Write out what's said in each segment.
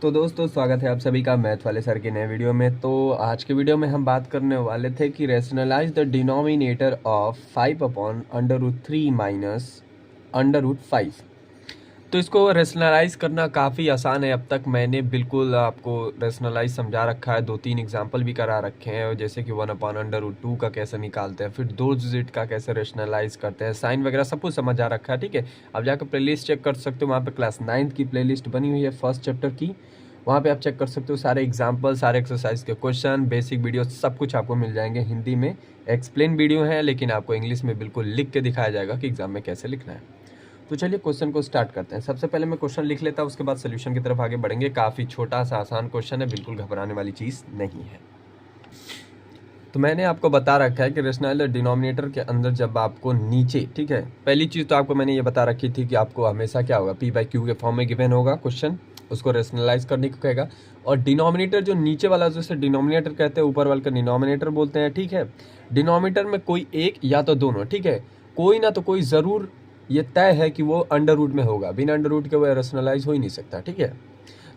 तो दोस्तों स्वागत है आप सभी का मैथ वाले सर के नए वीडियो में। तो आज के वीडियो में हम बात करने वाले थे कि rationalise the denominator of 5 upon under root 3 minus under root 5। तो इसको रेशनलाइज करना काफ़ी आसान है। अब तक मैंने बिल्कुल आपको रेशनलाइज समझा रखा है, 2-3 एग्जाम्पल भी करा रखे हैं, जैसे कि 1 अपॉन अंडर रूट 2 का कैसे निकालते हैं, फिर 2 डिजिट का कैसे रेशनलाइज करते हैं, साइन वगैरह सब कुछ समझा रखा है। ठीक है, अब जाकर प्लेलिस्ट चेक कर सकते हो, वहाँ पे क्लास 9th की प्लेलिस्ट बनी हुई है फर्स्ट चैप्टर की। वहाँ पे आप चेक कर सकते हो, सारे एग्जाम्पल, सारे एक्सरसाइज के क्वेश्चन, बेसिक वीडियो सब कुछ आपको मिल जाएंगे। हिंदी में एक्सप्लेन वीडियो है, लेकिन आपको इंग्लिश में बिल्कुल लिख के दिखाया जाएगा कि एग्जाम में कैसे लिखना है। तो चलिए क्वेश्चन को स्टार्ट करते हैं। सबसे पहले मैं क्वेश्चन लिख लेता हूँ, उसके बाद सोल्यूशन की तरफ आगे बढ़ेंगे। काफ़ी छोटा सा आसान क्वेश्चन है, बिल्कुल घबराने वाली चीज़ नहीं है। तो मैंने आपको बता रखा है कि रेशनल डिनोमिनेटर के अंदर जब आपको नीचे, ठीक है, पहली चीज़ तो आपको मैंने ये बता रखी थी कि आपको हमेशा क्या होगा, p/q के फॉर्म में गिवन होगा क्वेश्चन, उसको रेशनलाइज करने को कहेगा। और डिनोमिनेटर जो नीचे वाला, जैसे डिनोमिनेटर कहते हैं, ऊपर वाले का डिनोमिनेटर बोलते हैं। ठीक है, डिनोमिनेटर में कोई एक या तो दोनों, ठीक है, कोई ना तो कोई ज़रूर ये तय है कि वो अंडर रूट में होगा, बिना अंडर रूट के वो रेशनलाइज हो ही नहीं सकता। ठीक है,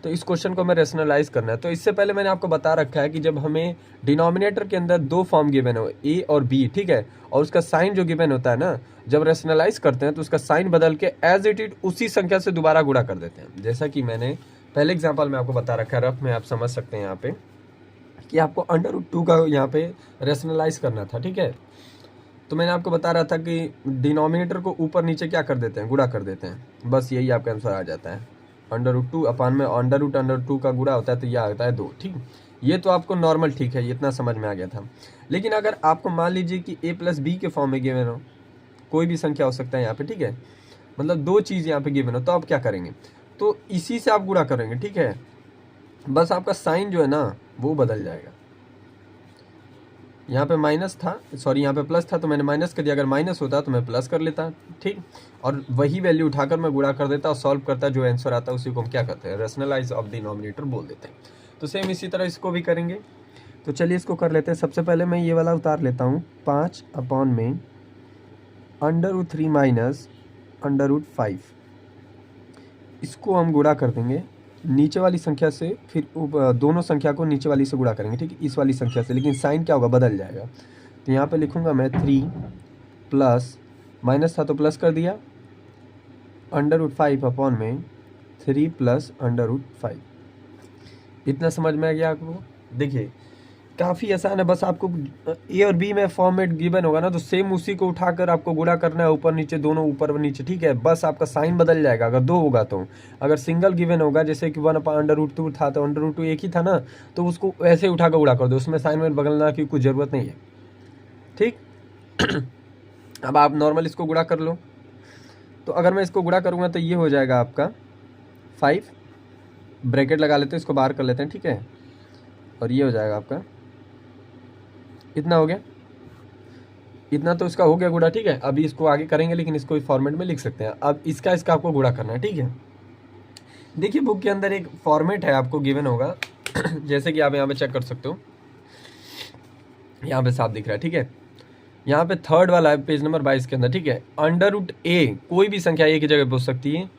तो इस क्वेश्चन को हमें रेशनलाइज करना है। तो इससे पहले मैंने आपको बता रखा है कि जब हमें डिनोमिनेटर के अंदर दो फॉर्म गिवन हो, ए और बी, ठीक है, और उसका साइन जो गिवन होता है ना, जब रेशनलाइज करते हैं तो उसका साइन बदल के एज इट इज उसी संख्या से दोबारा गुणा कर देते हैं। जैसा कि मैंने पहले एग्जाम्पल में आपको बता रखा है, रफ में आप समझ सकते हैं यहाँ पे कि आपको अंडर रूट 2 का यहाँ पे रेशनलाइज करना था। ठीक है, तो मैंने आपको बता रहा था कि डिनोमिनेटर को ऊपर नीचे क्या कर देते हैं, गुणा कर देते हैं, बस यही आपका आंसर आ जाता है। अंडर रूट 2 अपान में अंडर 2 का गुणा होता है, तो यह आता है 2। ठीक, ये तो आपको नॉर्मल, ठीक है, ये इतना समझ में आ गया था। लेकिन अगर आपको मान लीजिए कि a+b के फॉर्म में गिवन हो, कोई भी संख्या हो सकता है यहाँ पे, ठीक है, मतलब दो चीज़ यहाँ पे गिवन हो, तो आप क्या करेंगे, तो इसी से आप गुणा करेंगे। ठीक है, बस आपका साइन जो है ना वो बदल जाएगा। यहाँ पे माइनस था, सॉरी यहाँ पे प्लस था, तो मैंने माइनस कर दिया। अगर माइनस होता तो मैं प्लस कर लेता, ठीक, और वही वैल्यू उठाकर मैं गुणा कर देता और सॉल्व करता, जो आंसर आता है उसी को हम क्या करते हैं, रेशनलाइज ऑफ डिनोमिनेटर बोल देते हैं। तो सेम इसी तरह इसको भी करेंगे। तो चलिए इसको कर लेते हैं। सबसे पहले मैं ये वाला उतार लेता हूँ, 5 अपॉन में under root 3 minus under root 5, इसको हम गुणा कर देंगे नीचे वाली संख्या से, फिर दोनों संख्या को नीचे वाली से गुणा करेंगे, ठीक है, इस वाली संख्या से, लेकिन साइन क्या होगा, बदल जाएगा। तो यहाँ पे लिखूंगा मैं 3 प्लस, माइनस था तो प्लस कर दिया, अंडर रूट 5 अपॉन में 3 प्लस अंडर रूट 5। इतना समझ में आ गया आपको? देखिए काफ़ी आसान है, बस आपको ए और बी में फॉर्मेट गिवन होगा ना, तो सेम उसी को उठाकर आपको गुणा करना है, ऊपर नीचे दोनों, ऊपर और नीचे। ठीक है, बस आपका साइन बदल जाएगा अगर दो होगा तो। अगर सिंगल गिवन होगा, जैसे कि 1 अपॉन अंडर रूट 2 था, तो अंडर रूट 2 एक ही था ना, तो उसको ऐसे उठाकर गुणा कर दो, उसमें साइन में बदलना की कुछ ज़रूरत नहीं है। ठीक अब आप नॉर्मल इसको गुणा कर लो। तो अगर मैं इसको गुणा करूँगा तो ये हो जाएगा आपका 5, ब्रैकेट लगा लेते हैं, इसको बाहर कर लेते हैं, ठीक है, और ये हो जाएगा आपका, इतना हो गया, इतना तो इसका हो गया गुणा। ठीक है, अभी इसको आगे करेंगे, लेकिन इसको इस फॉर्मेट में लिख सकते हैं। अब इसका आपको गुणा करना है। ठीक है, देखिए बुक के अंदर एक फॉर्मेट है, आपको गिवन होगा जैसे कि आप यहाँ पे चेक कर सकते हो, यहाँ पे साफ दिख रहा है। ठीक है, यहाँ पे थर्ड वाला है पेज नंबर 22 के अंदर। ठीक है, अंडर रूट ए, कोई भी संख्या ए की जगह पूछ सकती है,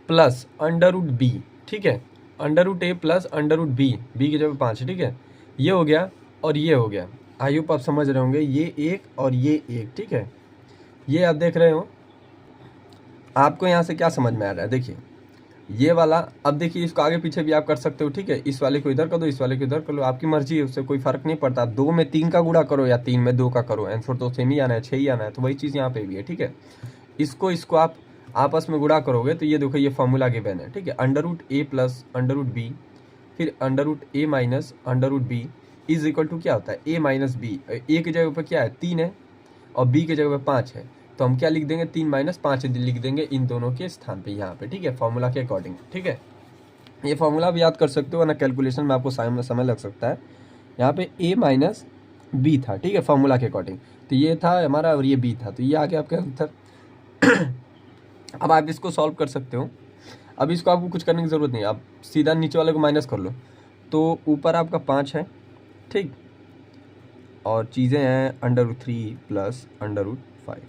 प्लस अंडर रूट बी। ठीक है, under root A plus under root B, B की जगह 5 है। ठीक है, ये हो गया और ये हो गया। आई होप आप समझ रहे होंगे, ये एक और ये एक। ठीक है, ये आप देख रहे हो, आपको यहाँ से क्या समझ में आ रहा है, देखिए ये वाला। अब देखिए इसको आगे पीछे भी आप कर सकते हो। ठीक है, इस वाले को इधर कर दो, इस वाले को इधर कर लो, आपकी मर्जी है, उससे कोई फर्क नहीं पड़ता। 2 में 3 का गुणा करो या 3 में 2 का करो, आंसर तो सेम ही आना है, 6 ही आना है। तो वही चीज़ यहाँ पे भी है। ठीक है, इसको आप आपस में गुणा करोगे तो ये देखो, ये फॉर्मूला गिवन है। ठीक है, under root A plus under root B, फिर under root A minus under root B is equal to क्या होता है, ए माइनस बी। ए की जगह पर क्या है, 3 है, और बी की जगह पर 5 है, तो हम क्या लिख देंगे, 3 माइनस 5 लिख देंगे इन दोनों के स्थान पे यहाँ पे। ठीक है, फॉर्मूला के अकॉर्डिंग। ठीक है, ये फॉर्मूला भी याद कर सकते हो, वरना कैलकुलेशन में आपको समय लग सकता है। यहाँ पे ए माइनस बी था, ठीक है, फॉर्मूला के अकॉर्डिंग, तो ये था हमारा और ये बी था, तो ये आ गया आपका आंसर। अब आप इसको सॉल्व कर सकते हो। अब इसको आपको कुछ करने की ज़रूरत नहीं, आप सीधा नीचे वाले को माइनस कर लो, तो ऊपर आपका 5 है, ठीक, और चीज़ें हैं under root 3 plus under root 5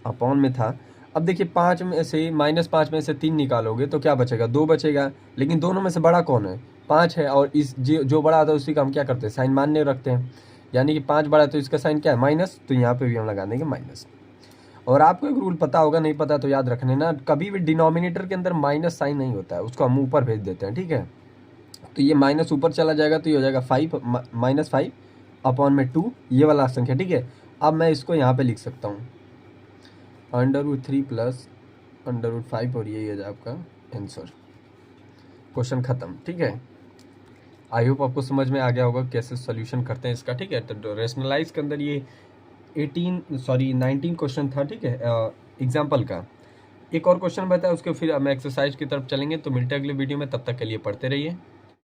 upon में था। अब देखिए 5 में से -5 में से 3 निकालोगे तो क्या बचेगा, 2 बचेगा, लेकिन दोनों में से बड़ा कौन है, 5 है, और इस जो बड़ा आता है उसी का हम क्या करते हैं, साइन मान्य रखते हैं, यानी कि 5 बड़ा है तो इसका साइन क्या है, माइनस, तो यहाँ पे भी हम लगा देंगे माइनस। और आपको एक रूल पता होगा, नहीं पता तो याद रखने ना, कभी भी डिनोमिनेटर के अंदर माइनस साइन नहीं होता है, उसको हम ऊपर भेज देते हैं, ठीक है। तो ये माइनस ऊपर चला जाएगा तो ये हो जाएगा 5 -5 अपॉन में 2, ये वाला संख्या, ठीक है। अब मैं इसको यहाँ पे लिख सकता हूँ √3 प्लस √5, और यही है आपका आंसर। क्वेश्चन खत्म, ठीक है। आई होप आपको समझ में आ गया होगा कैसे सोल्यूशन करते हैं इसका, ठीक है। तो रेशनलाइज के अंदर ये 19 क्वेश्चन था, ठीक है, एग्जाम्पल का। एक और क्वेश्चन बताया, उसके फिर हम एक्सरसाइज की तरफ चलेंगे। तो मिलते हैं अगले वीडियो में, तब तक के लिए पढ़ते रहिए।